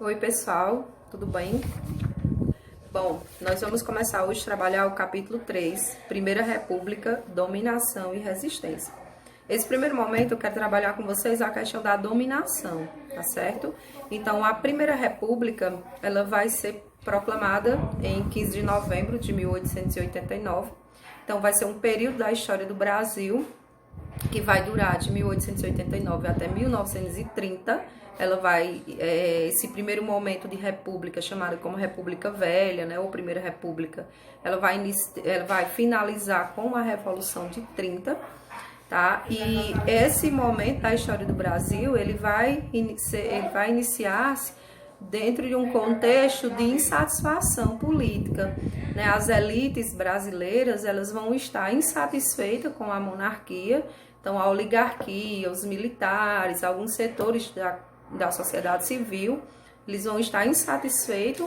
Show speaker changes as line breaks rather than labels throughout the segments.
Oi, pessoal, tudo bem? Bom, nós vamos começar hoje a trabalhar o capítulo 3, Primeira República, Dominação e Resistência. Esse primeiro momento eu quero trabalhar com vocês a questão da dominação, tá certo? Então, a Primeira República, ela vai ser proclamada em 15 de novembro de 1889. Então, vai ser um período da história do Brasil que vai durar de 1889 até 1930. Ela vai, esse primeiro momento de república, chamada como República Velha, né, ou Primeira República, ela vai finalizar com a Revolução de 30, tá? E esse momento da história do Brasil, ele vai iniciar-se dentro de um contexto de insatisfação política, né? As elites brasileiras, elas vão estar insatisfeitas com a monarquia, então a oligarquia, os militares, alguns setores da sociedade civil, eles vão estar insatisfeitos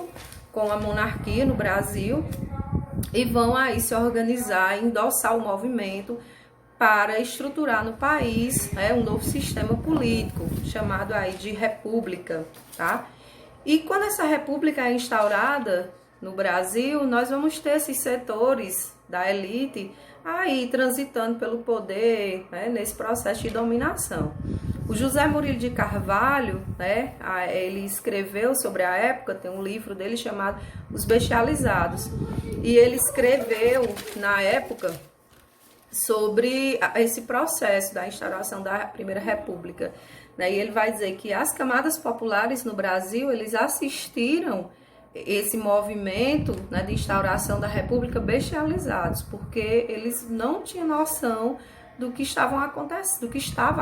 com a monarquia no Brasil e vão aí se organizar, endossar o movimento para estruturar no país, né, um novo sistema político, chamado aí de república, tá? E quando essa república é instaurada no Brasil, nós vamos ter esses setores da elite aí transitando pelo poder, né, nesse processo de dominação. O José Murilo de Carvalho, né, ele escreveu sobre a época, tem um livro dele chamado Os Bestializados, e ele escreveu na época sobre esse processo da instauração da Primeira República, né? E ele vai dizer que as camadas populares no Brasil, eles assistiram esse movimento, né, de instauração da República bestializados, porque eles não tinham noção do que estava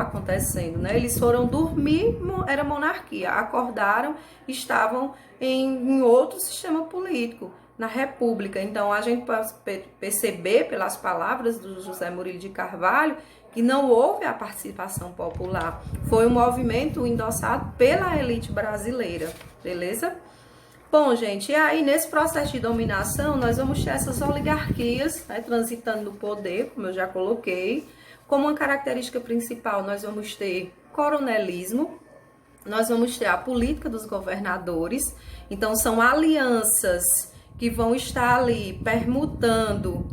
acontecendo, né? Eles foram dormir, era monarquia, acordaram, estavam em outro sistema político, na República. Então, a gente pode perceber pelas palavras do José Murilo de Carvalho que não houve a participação popular. Foi um movimento endossado pela elite brasileira, beleza? Bom, gente, e aí nesse processo de dominação, nós vamos ter essas oligarquias, né, transitando no poder, como eu já coloquei. Como uma característica principal, nós vamos ter coronelismo, nós vamos ter a política dos governadores. Então, são alianças que vão estar ali permutando,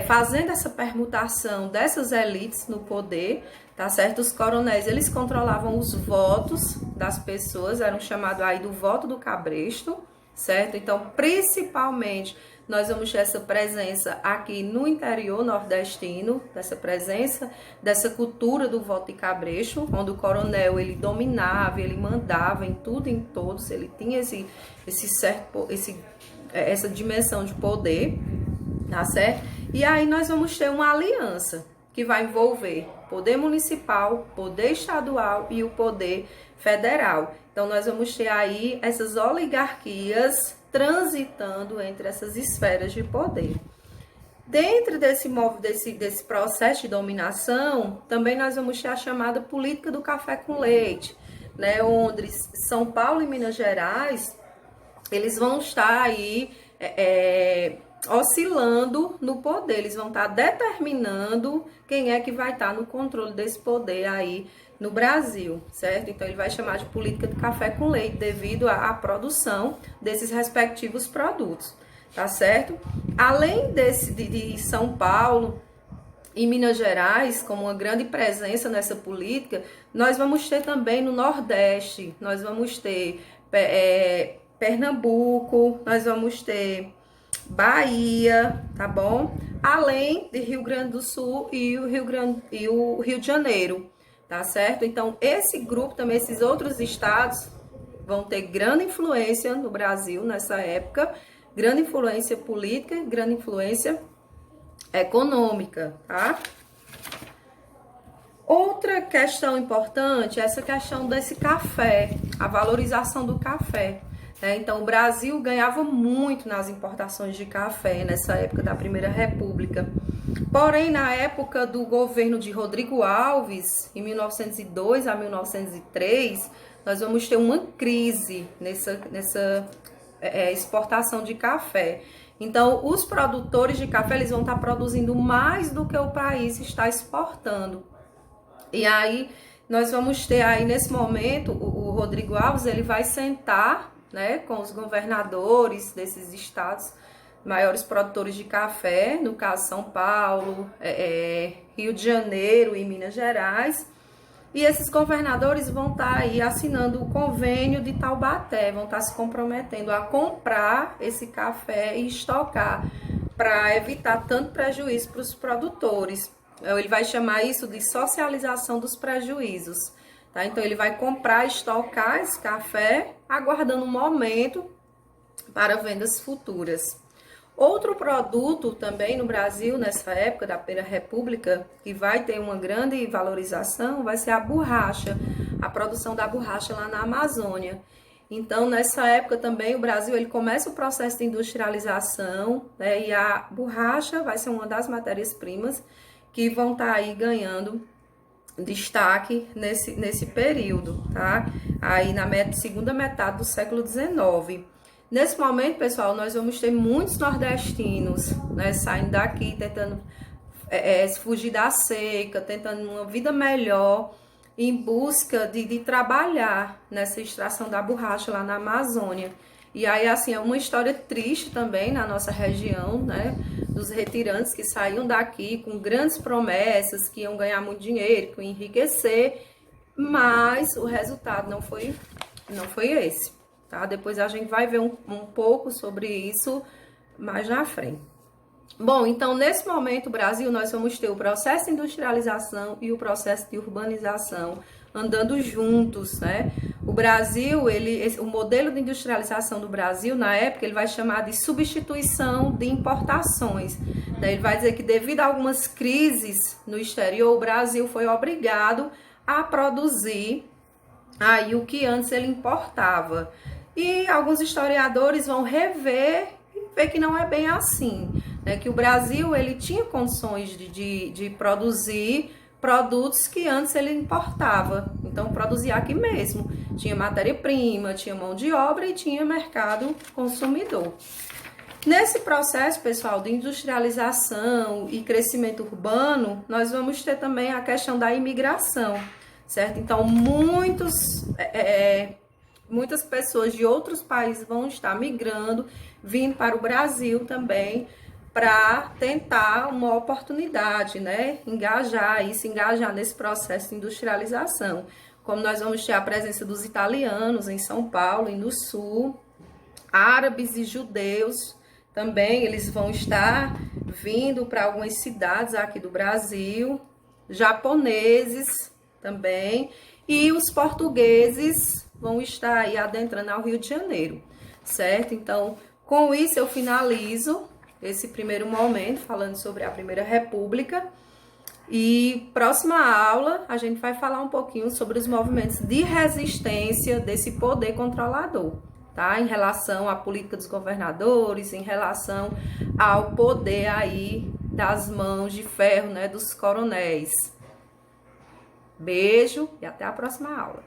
fazendo essa permutação dessas elites no poder, tá certo? Os coronéis, eles controlavam os votos das pessoas, eram chamados aí do voto do cabresto, certo? Então, principalmente, nós vamos ter essa presença aqui no interior nordestino, dessa presença, dessa cultura do voto de cabresto, onde o coronel, ele dominava, ele mandava em tudo e em todos, ele tinha essa dimensão de poder, tá certo? E aí nós vamos ter uma aliança que vai envolver poder municipal, poder estadual e o poder federal. Então nós vamos ter aí essas oligarquias transitando entre essas esferas de poder. Dentro desse processo de dominação, também nós vamos ter a chamada política do café com leite, né? Onde São Paulo e Minas Gerais, eles vão estar aí oscilando no poder, eles vão estar determinando quem é que vai estar no controle desse poder aí no Brasil, certo? Então ele vai chamar de política do café com leite devido à produção desses respectivos produtos, tá certo? Além de São Paulo e Minas Gerais, como uma grande presença nessa política, nós vamos ter também no Nordeste, nós vamos ter Pernambuco, nós vamos ter Bahia, tá bom? Além de Rio Grande do Sul e o Rio de Janeiro, tá certo? Então, esse grupo também, esses outros estados vão ter grande influência no Brasil nessa época, grande influência política, grande influência econômica, tá? Outra questão importante é essa questão desse café, a valorização do café. Então, o Brasil ganhava muito nas importações de café nessa época da Primeira República. Porém, na época do governo de Rodrigo Alves, em 1902 a 1903, nós vamos ter uma crise nessa exportação de café. Então, os produtores de café, eles vão estar produzindo mais do que o país está exportando. E aí Nós vamos ter aí, nesse momento, o Rodrigo Alves, ele vai sentar, né, com os governadores desses estados, maiores produtores de café, no caso São Paulo, Rio de Janeiro e Minas Gerais. E esses governadores vão estar aí assinando o convênio de Taubaté, vão estar se comprometendo a comprar esse café e estocar, para evitar tanto prejuízo para os produtores. Ele vai chamar isso de socialização dos prejuízos. Tá? Então, ele vai comprar, estocar esse café, aguardando um momento para vendas futuras. Outro produto também no Brasil, nessa época da Primeira República, que vai ter uma grande valorização, vai ser a borracha, a produção da borracha lá na Amazônia. Então, nessa época também, o Brasil ele começa o processo de industrialização, né, e a borracha vai ser uma das matérias-primas que vão estar aí ganhando destaque nesse período, tá? Aí na segunda metade do século XIX. Nesse momento, pessoal, nós vamos ter muitos nordestinos, né, saindo daqui, tentando fugir da seca, tentando uma vida melhor, em busca de trabalhar nessa extração da borracha lá na Amazônia. E aí, assim, é uma história triste também na nossa região, né, dos retirantes que saíam daqui com grandes promessas, que iam ganhar muito dinheiro, que iam enriquecer, mas o resultado não foi esse. Tá? Depois a gente vai ver um pouco sobre isso mais na frente. Bom, então nesse momento, Brasil, nós vamos ter o processo de industrialização e o processo de urbanização andando juntos, né? O Brasil, o modelo de industrialização do Brasil, na época, ele vai chamar de substituição de importações. Ele vai dizer que devido a algumas crises no exterior, o Brasil foi obrigado a produzir aí o que antes ele importava. E alguns historiadores vão rever e ver que não é bem assim, né? Que o Brasil ele tinha condições de produzir produtos que antes ele importava, então produzia aqui mesmo, tinha matéria-prima, tinha mão de obra e tinha mercado consumidor. Nesse processo, pessoal, de industrialização e crescimento urbano, nós vamos ter também a questão da imigração, certo? Então, muitas pessoas de outros países vão estar migrando, vindo para o Brasil também, para tentar uma oportunidade, né? Se engajar nesse processo de industrialização. Como nós vamos ter a presença dos italianos em São Paulo e no Sul, árabes e judeus também, eles vão estar vindo para algumas cidades aqui do Brasil, japoneses também, e os portugueses vão estar aí adentrando ao Rio de Janeiro, certo? Então, com isso eu finalizo esse primeiro momento falando sobre a Primeira República, e próxima aula a gente vai falar um pouquinho sobre os movimentos de resistência desse poder controlador, tá? Em relação à política dos governadores, em relação ao poder aí das mãos de ferro, né, dos coronéis. Beijo e até a próxima aula.